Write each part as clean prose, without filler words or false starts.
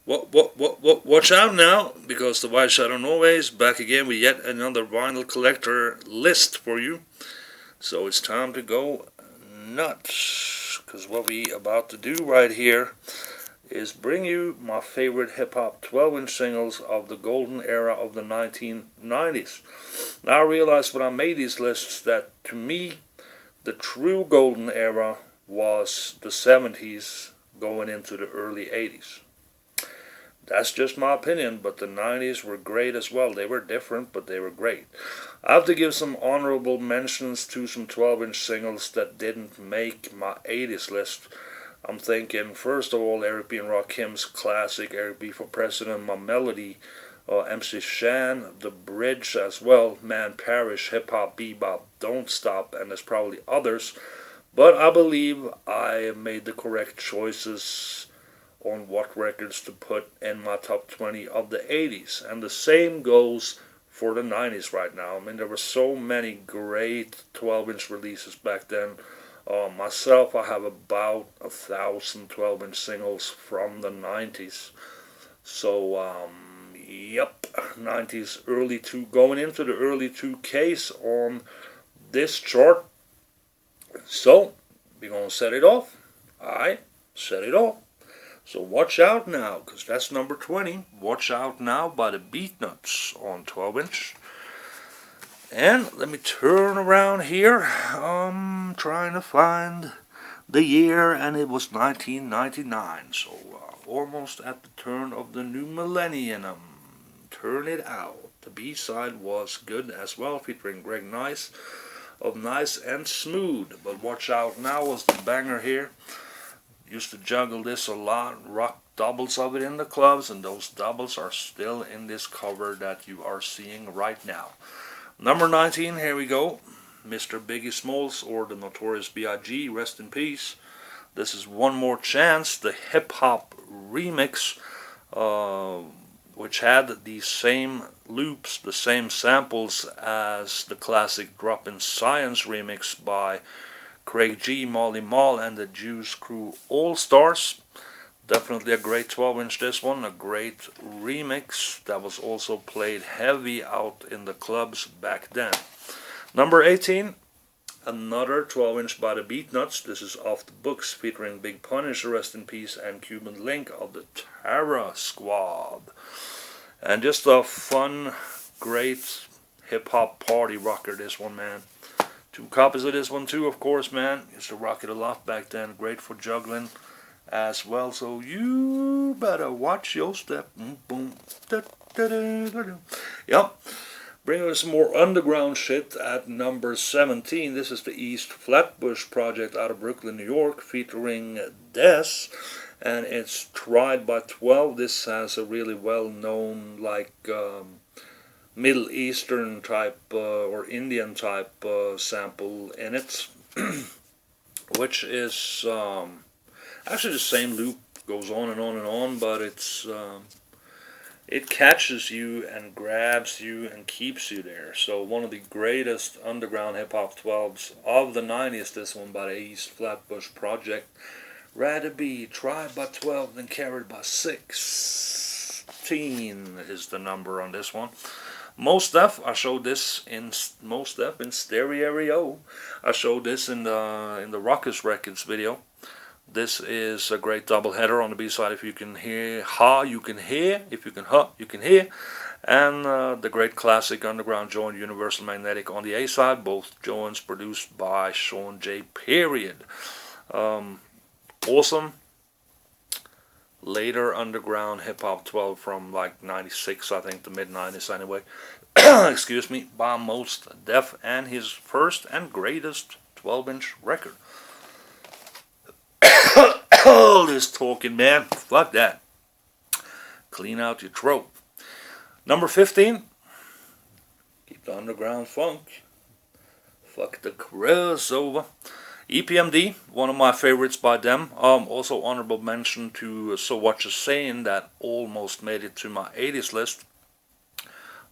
Watch out now, because the White Shadow Norway is back again with yet another vinyl collector list for you. So it's time to go nuts, because what we about to do right here is bring you my favorite hip-hop 12-inch singles of the golden era of the 1990s. Now I realized when I made these lists that, to me, the true golden era was the 70s going into the early 80s. That's just my opinion, but the 90s were great as well. They were different, but they were great. I have to give some honorable mentions to some 12-inch singles that didn't make my 80s list. I'm thinking, first of all, Eric B. and Rakim's classic, Eric B. for President, My Melody, MC Shan, The Bridge as well, Man Parish, Hip Hop, Bebop, Don't Stop, and there's probably others. But I believe I made the correct choices on what records to put in my top 20 of the 80s. And the same goes for the 90s right now. I mean, there were so many great 12-inch releases back then. Myself, I have about 1,000 12-inch singles from the 90s. So, yep, 90s, early going into the early 2Ks on this chart. So, we're going to set it off. Alright, set it off. So watch out now, because that's number 20. Watch Out Now by the Beatnuts on 12-inch. And let me turn around here. Trying to find the year, and it was 1999. So almost at the turn of the new millennium. Turn It Out. The B-side was good as well, featuring Greg Nice of Nice and Smooth. But Watch Out Now was the banger here. Used to juggle this a lot, rock doubles of it in the clubs, and those doubles are still in this cover that you are seeing right now. Number 19, here we go. Mr. Biggie Smalls, or the Notorious B.I.G., rest in peace. This is One More Chance, the hip-hop remix, which had the same loops, the same samples as the classic Drop-In Science remix by Craig G, Molly Mall, and the Juice Crew All-Stars. Definitely a great 12-inch this one, a great remix that was also played heavy out in the clubs back then. Number 18, another 12-inch by the Beatnuts. This is Off the Books, featuring Big Punish, rest in peace, and Cuban Link of the Terror Squad. And just a fun, great hip-hop party rocker, this one, man. 2 copies of this one too, of course, man. Used to rock it a lot back then. Great for juggling as well. So you better watch your step. Boom. Yep. Bringing us some more underground shit at number 17. This is the East Flatbush Project out of Brooklyn, New York, featuring Des. And it's Tried by 12. This has a really well-known, like, Middle Eastern type or Indian type sample in it, which is actually the same loop, goes on and on and on, but it catches you and grabs you and keeps you there. So one of the greatest underground hip hop 12s of the 90s, this one by the East Flatbush Project. Rather be tried by 12 than carried by 16 is the number on this one. Most Def, I showed this in Most Def in stereo. I showed this in the Rockers Records video. This is a great double header on the B-side. If you can hear ha, you can hear. If you can ha, you can hear. And the great classic underground joint Universal Magnetic on the A-side. Both joints produced by Sean J. Period. Awesome. Later underground hip-hop 12 from like 96, I think, the mid-90s anyway. Excuse me, by Most Def, and his first and greatest 12-inch record. All this talking, man. Fuck that. Clean out your throat. Number 15. Keep the underground funk. Fuck the crossover. EPMD, one of my favorites by them. Also honorable mention to So What You Saying, that almost made it to my 80s list.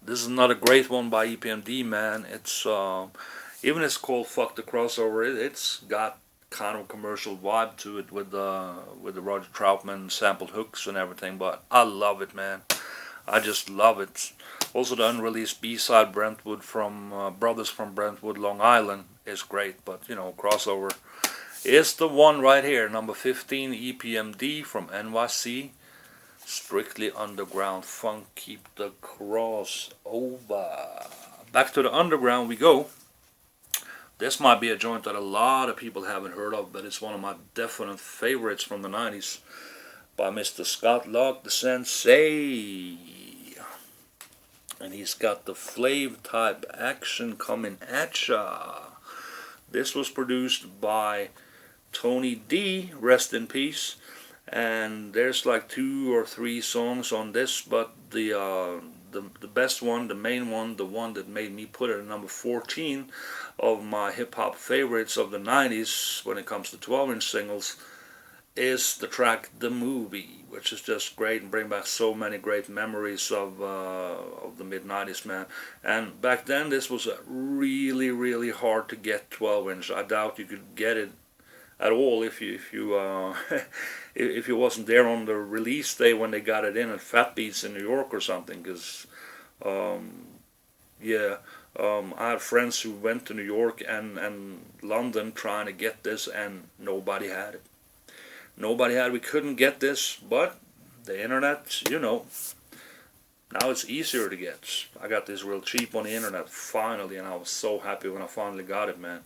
This is another great one by EPMD, man. It's even it's called Fuck the Crossover. It's got kind of commercial vibe to it with the Roger Troutman sampled hooks and everything. But I love it, man. I just love it. Also, the unreleased B-side Brentwood from Brothers from Brentwood, Long Island is great. But you know, crossover is the one right here, number 15, EPMD from NYC. Strictly underground funk, keep the crossover. Back to the underground we go. This might be a joint that a lot of people haven't heard of, but it's one of my definite favorites from the 90s by Mr. Scott Locke, the Sensei. And he's got the Flav type action coming at ya. This was produced by Tony D, rest in peace. And there's like 2 or 3 songs on this, but the best one, the main one, the one that made me put it at number 14 of my hip-hop favorites of the 90s when it comes to 12-inch singles, is the track The Movie, which is just great and bring back so many great memories of the mid-90s, man. And back then this was a really, really hard to get 12-inch. I doubt you could get it at all if you if you wasn't there on the release day when they got it in at Fat Beats in New York or something, because I had friends who went to New York and London trying to get this, and nobody had it. Nobody had it. We couldn't get this, but the internet, you know, now it's easier to get. I got this real cheap on the internet finally, and I was so happy when I finally got it, man.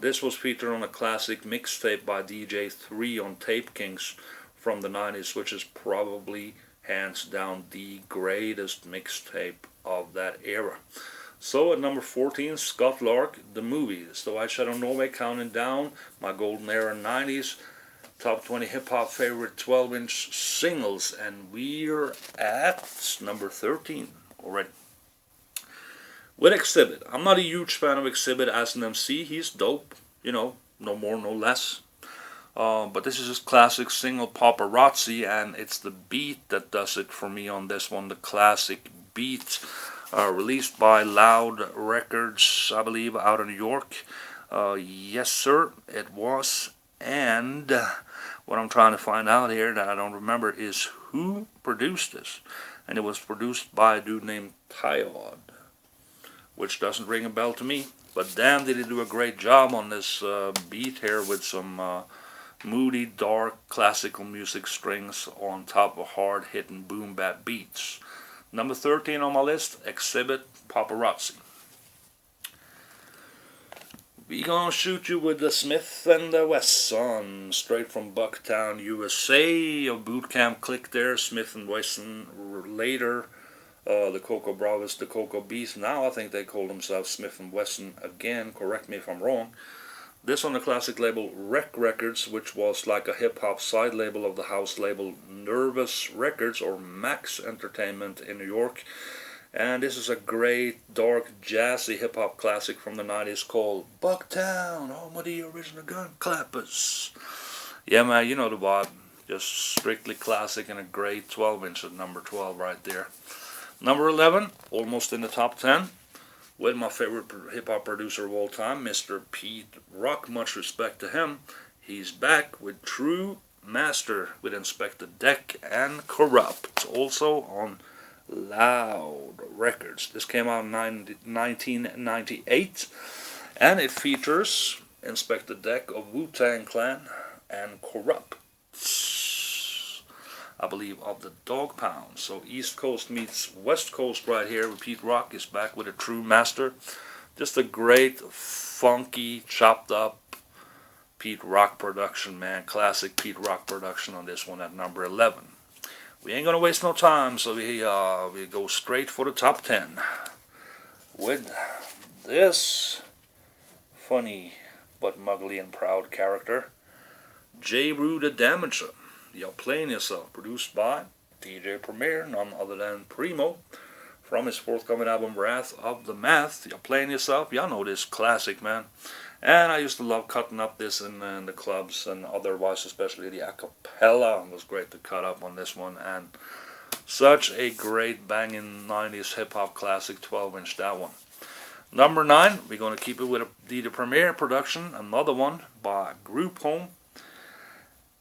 This was featured on a classic mixtape by DJ 3 on Tape Kings from the 90s, which is probably hands down the greatest mixtape of that era. So at number 14, Scott Lark, The Movie. It's the White Shadow Norway counting down my golden era 90s, top 20 hip-hop favorite 12-inch singles, and we're at number 13 already. With Exhibit. I'm not a huge fan of Exhibit as an MC. He's dope, you know, no more, no less. But this is his classic single, Paparazzi, and it's the beat that does it for me on this one, the classic beat. Released by Loud Records, I believe, out of New York. Yes, sir, it was. And what I'm trying to find out here that I don't remember is who produced this. And it was produced by a dude named Tyod, which doesn't ring a bell to me, but damn did he do a great job on this beat here with some moody, dark, classical music strings on top of hard-hitting boom-bap beats. Number 13 on my list, Exhibit, Paparazzi. We gonna shoot you with the Smith and the Wesson, straight from Bucktown, USA, a boot camp click there, Smith and Wesson later. The Cocoa Bravos, the Cocoa Beast. Now I think they call themselves Smith & Wesson again. Correct me if I'm wrong. This on the classic label Rec Records, which was like a hip-hop side label of the house label Nervous Records or Max Entertainment in New York. And this is a great, dark, jazzy hip-hop classic from the 90s called Bucktown, home of the original gun clappers. Yeah, man, you know the vibe. Just strictly classic and a great 12-inch at number 12 right there. Number 11, almost in the top 10, with my favorite hip-hop producer of all time, Mr. Pete Rock. Much respect to him. He's back with True Master with Inspector Deck and Corrupt, also on Loud Records. This came out in 1998, and it features Inspector Deck of Wu-Tang Clan and Corrupt, I believe, of the Dog Pound. So East Coast meets West Coast right here. Pete Rock is back with a True Master. Just a great, funky, chopped up Pete Rock production, man. Classic Pete Rock production on this one at number 11. We ain't gonna waste no time, so we go straight for the top 10 with this funny but muggly and proud character, J. Rue the Damager. You're Playing Yourself, produced by DJ Premier, none other than Primo, from his forthcoming album Wrath of the Math. You're Playing Yourself, y'all know this classic, man. And I used to love cutting up this in the clubs and otherwise, especially the acapella. It was great to cut up on this one, and such a great banging 90s hip-hop classic 12-inch, that one. Number 9, we're going to keep it with the premiere production, another one by Group Home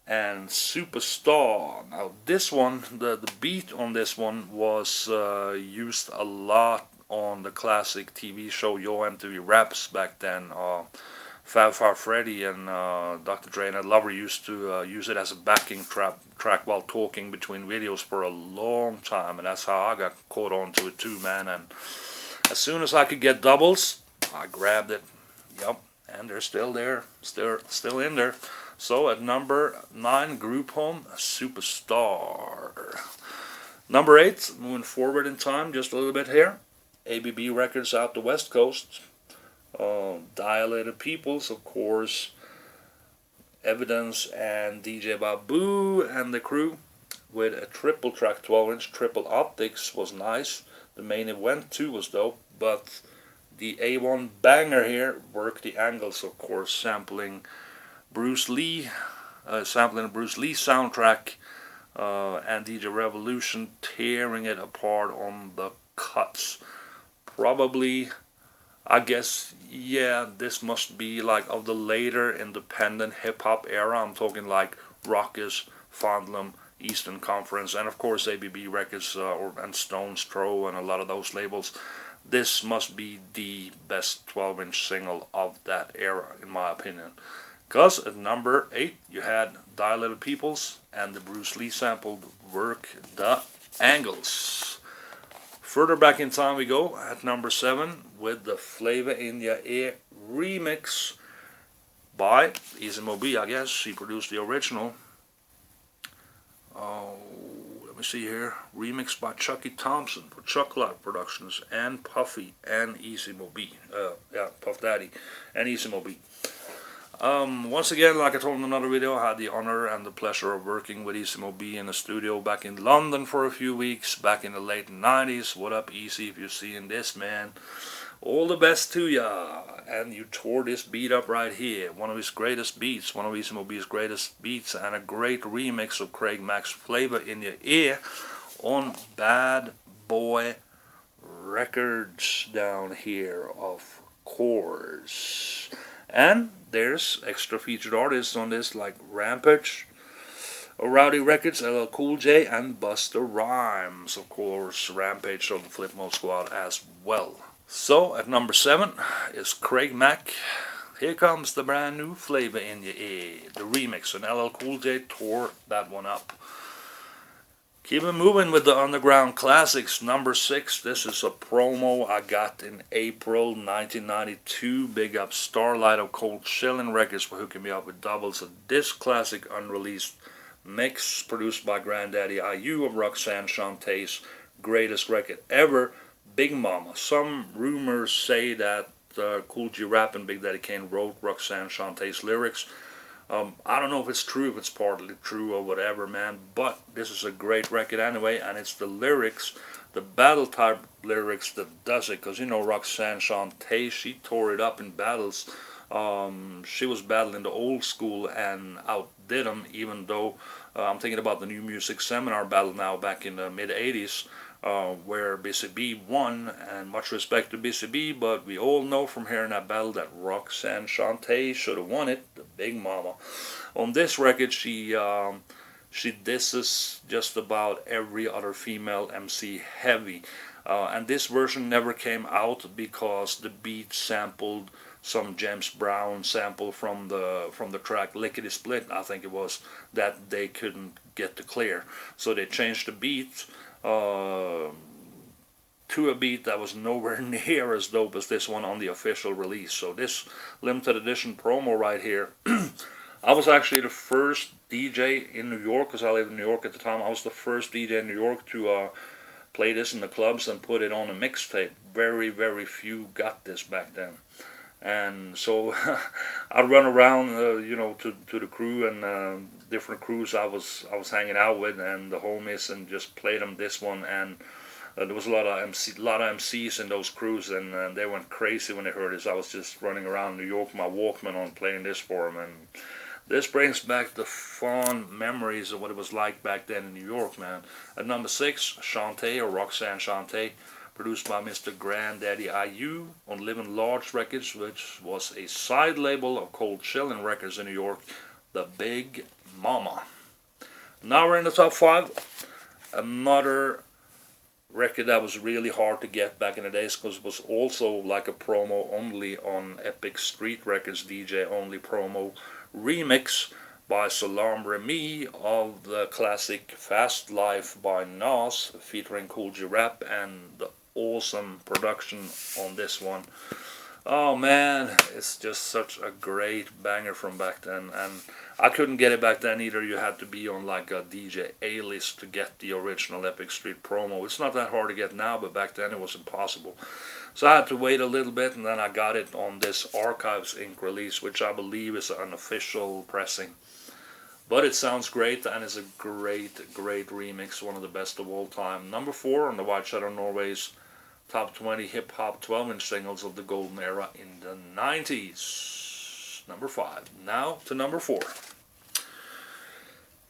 and Superstar. Now this one, the beat on this one was used a lot on the classic TV show Yo MTV Raps back then. Fab Far Freddy and Dr. Dre and Ed Lover used to use it as a backing track while talking between videos for a long time, and that's how I got caught on to it too, man. And as soon as I could get doubles, I grabbed it. Yup, and they're still there, still in there. So at number 9, Group Home, Superstar. Number 8, moving forward in time just a little bit here. ABB Records out the West Coast. Dilated Peoples, of course. Evidence and DJ Babu and the crew with a triple track 12-inch. Triple optics was nice. The main event too was dope, but the A1 banger here worked the angles, of course, sampling Bruce Lee, sampling a Bruce Lee soundtrack, and DJ Revolution tearing it apart on the cuts. Probably, I guess, yeah, this must be like of the later independent hip-hop era. I'm talking like Rockers, Fondlam, Eastern Conference, and of course ABB Records and Stone's Throw and a lot of those labels. This must be the best 12-inch single of that era, in my opinion. Because at number 8, you had Dilated Peoples and the Bruce Lee sampled Work the Angles. Further back in time we go at number 7 with the Flavor in Your Ear remix by Easy Mo B, I guess. She produced the original. Let me see here. Remixed by Chucky Thompson for Chuck Lot Productions and Puffy and Easy Mo B. Puff Daddy and Easy Mo B. Once again, like I told in another video, I had the honor and the pleasure of working with Easy Mo B in the studio back in London for a few weeks, back in the late 90s. What up, Easy, if you're seeing this, man? All the best to ya. And you tore this beat up right here. One of his greatest beats, one of Easy Mo B's greatest beats, and a great remix of Craig Mack's Flavor in Your Ear on Bad Boy Records down here, of course. And there's extra featured artists on this like Rampage, Rowdy Records, LL Cool J, and Busta Rhymes. Of course, Rampage of the Flip Mode Squad as well. So at number 7 is Craig Mack. Here comes the brand new Flavor in Your Ear, the remix, and LL Cool J tore that one up. Keep it moving with the underground classics. Number 6, this is a promo I got in April 1992. Big up Starlight of Cold Chillin' Records for hooking me up with doubles of this classic unreleased mix produced by Granddaddy IU of Roxanne Shantae's greatest record ever, Big Mama. Some rumors say that Cool G Rap and Big Daddy Kane wrote Roxanne Shantae's lyrics. I don't know if it's true, if it's partly true or whatever, man, but this is a great record anyway, and it's the lyrics, the battle type lyrics that does it, because you know Roxanne Shantae, she tore it up in battles. She was battling the old school and outdid them, even though I'm thinking about the New Music Seminar battle now back in the mid-80s, where BCB won, and much respect to BCB, but we all know from hearing that battle that Roxanne Shantae should have won it, the Big Mama. On this record, she disses just about every other female MC heavy, and this version never came out because the beat sampled some James Brown sample from the track Lickety Split, I think it was, that they couldn't get to clear, so they changed the beat to a beat that was nowhere near as dope as this one on the official release. So this limited edition promo right here, I was actually the first DJ in New York, because I lived in New York at the time. I was the first DJ in New York to play this in the clubs and put it on a mixtape. Very, very few got this back then. And so I'd run around, to the crew and different crews I was hanging out with and the homies, and just played them this one. And there was a lot of MCs in those crews, and they went crazy when they heard this. I was just running around New York with my Walkman on, playing this for them. And this brings back the fond memories of what it was like back then in New York, man. At number 6, Shantae, or Roxanne Shantae, produced by Mr. Granddaddy IU on Living Large Records, which was a side label of Cold Chillin' Records in New York, the Big Mama. Now we're in the top 5. Another record that was really hard to get back in the days, because it was also like a promo only on Epic Street Records, DJ only promo remix by Salam Remy of the classic Fast Life by Nas, featuring Kool G Rap, and the awesome production on this one. Oh man, it's just such a great banger from back then, and I couldn't get it back then either. You had to be on like a DJ A-list to get the original Epic Street promo. It's not that hard to get now, but back then it was impossible. So I had to wait a little bit, and then I got it on this Archives Inc. release, which I believe is an official pressing. But it sounds great, and it's a great, great remix, one of the best of all time. Number 4 on the White Shadow Norway's Top 20 Hip-Hop 12-inch singles of the golden era in the 90s. Number 5. Now to number 4.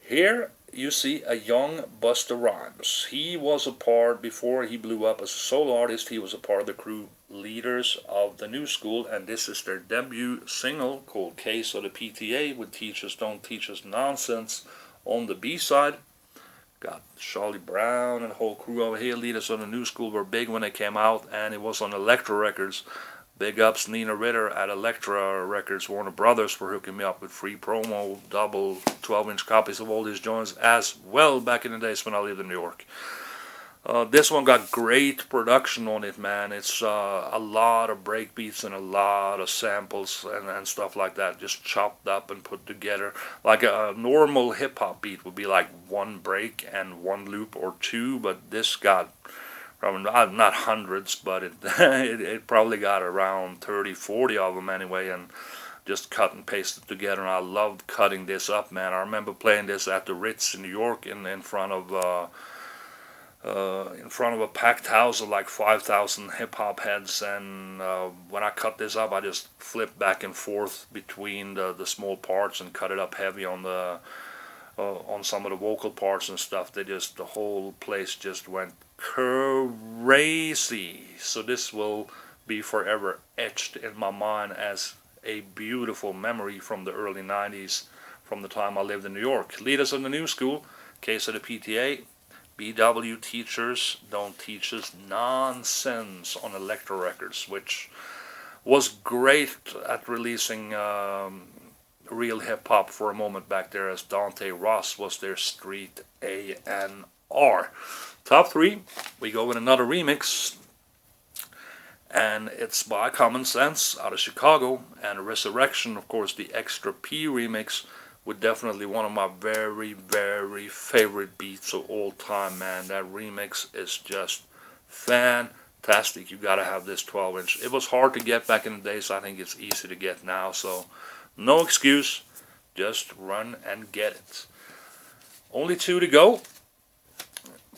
Here you see a young Busta Rhymes. He was a part, before he blew up as a solo artist, he was a part of the crew Leaders of the New School, and this is their debut single called Case of the PTA, with Teach Us Don't Teach Us Nonsense on the B-side. Got Charlie Brown and the whole crew over here. Leaders of the New School were big when they came out, and it was on Elektra Records. Big ups Nina Ritter at Elektra Records. Warner Brothers were hooking me up with free promo, double 12-inch copies of all these joints as well back in the days when I lived in New York. This one got great production on it, man. It's a lot of breakbeats and a lot of samples and stuff like that, just chopped up and put together. Like a normal hip-hop beat would be like one break and one loop or two, but this got probably not hundreds, but it probably got around 30, 40 of them anyway, and just cut and pasted together. And I loved cutting this up, man. I remember playing this at the Ritz in New York in front of a packed house of like 5,000 hip-hop heads, and when I cut this up, I just flipped back and forth between the small parts and cut it up heavy on the on some of the vocal parts and stuff. The whole place just went crazy. So this will be forever etched in my mind as a beautiful memory from the early 90s, from the time I lived in New York. Leaders of the New School, Case of the PTA, BW Teachers Don't Teach Us Nonsense on Elektra Records, which was great at releasing real hip-hop for a moment back there, as Dante Ross was their street A&R. Top 3, we go with another remix, and it's by Common Sense out of Chicago, and Resurrection, of course, the Extra P remix, with definitely one of my very, very favorite beats of all time, man. That remix is just fantastic. You gotta have this 12-inch. It was hard to get back in the days. I think it's easy to get now, so no excuse. Just run and get it. Only 2 to go.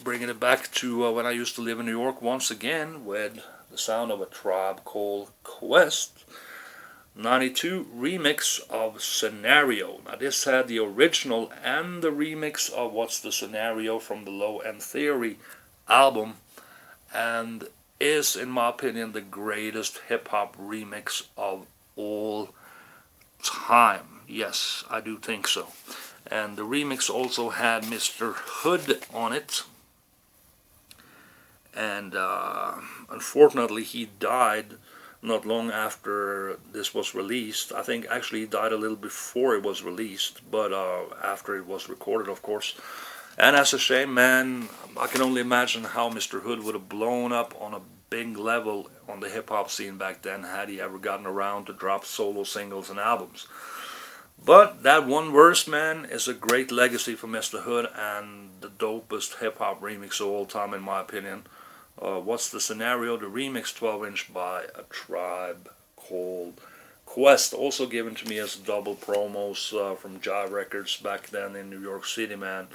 Bringing it back to when I used to live in New York once again, with the sound of A Tribe Called Quest. 92 remix of Scenario. Now this had the original and the remix of What's the Scenario from the Low End Theory album, and is, in my opinion, the greatest hip-hop remix of all time. Yes, I do think so. And the remix also had Mr. Hood on it, and unfortunately he died not long after this was released. I think actually he died a little before it was released, but after it was recorded, of course. And that's a shame, man. I can only imagine how Mr. Hood would have blown up on a big level on the hip-hop scene back then, had he ever gotten around to drop solo singles and albums. But that one verse, man, is a great legacy for Mr. Hood, and the dopest hip-hop remix of all time, in my opinion. What's the Scenario? The remix 12-inch by A Tribe Called Quest, also given to me as double promos from Jive Records back then in New York City, man.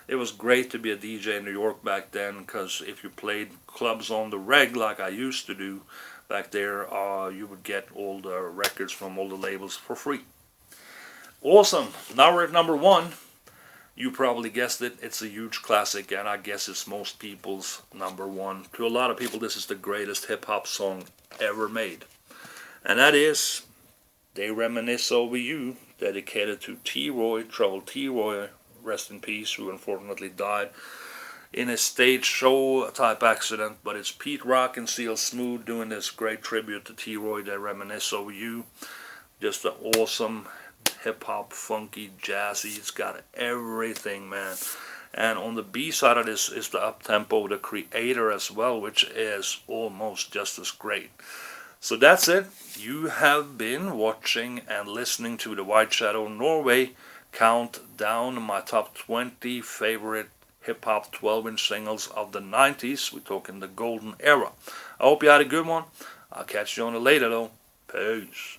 It was great to be a DJ in New York back then, because if you played clubs on the reg like I used to do back there, you would get all the records from all the labels for free. Awesome. Now we're at number 1. You probably guessed it, it's a huge classic, and I guess it's most people's number one. To a lot of people, this is the greatest hip-hop song ever made. And that is They Reminisce Over You, dedicated to T-Roy, Trouble T-Roy, rest in peace, who unfortunately died in a stage show type accident. But it's Pete Rock and CL Smooth doing this great tribute to T-Roy, They Reminisce Over You. Just an awesome hip-hop, funky, jazzy. It's got everything, man. And on the B side of this is the up-tempo, The Creator as well, which is almost just as great. So that's it. You have been watching and listening to the White Shadow Norway countdown, my top 20 favorite hip-hop 12-inch singles of the 90s. We're talking the golden era. I hope you had a good one. I'll catch you on it later though. Peace.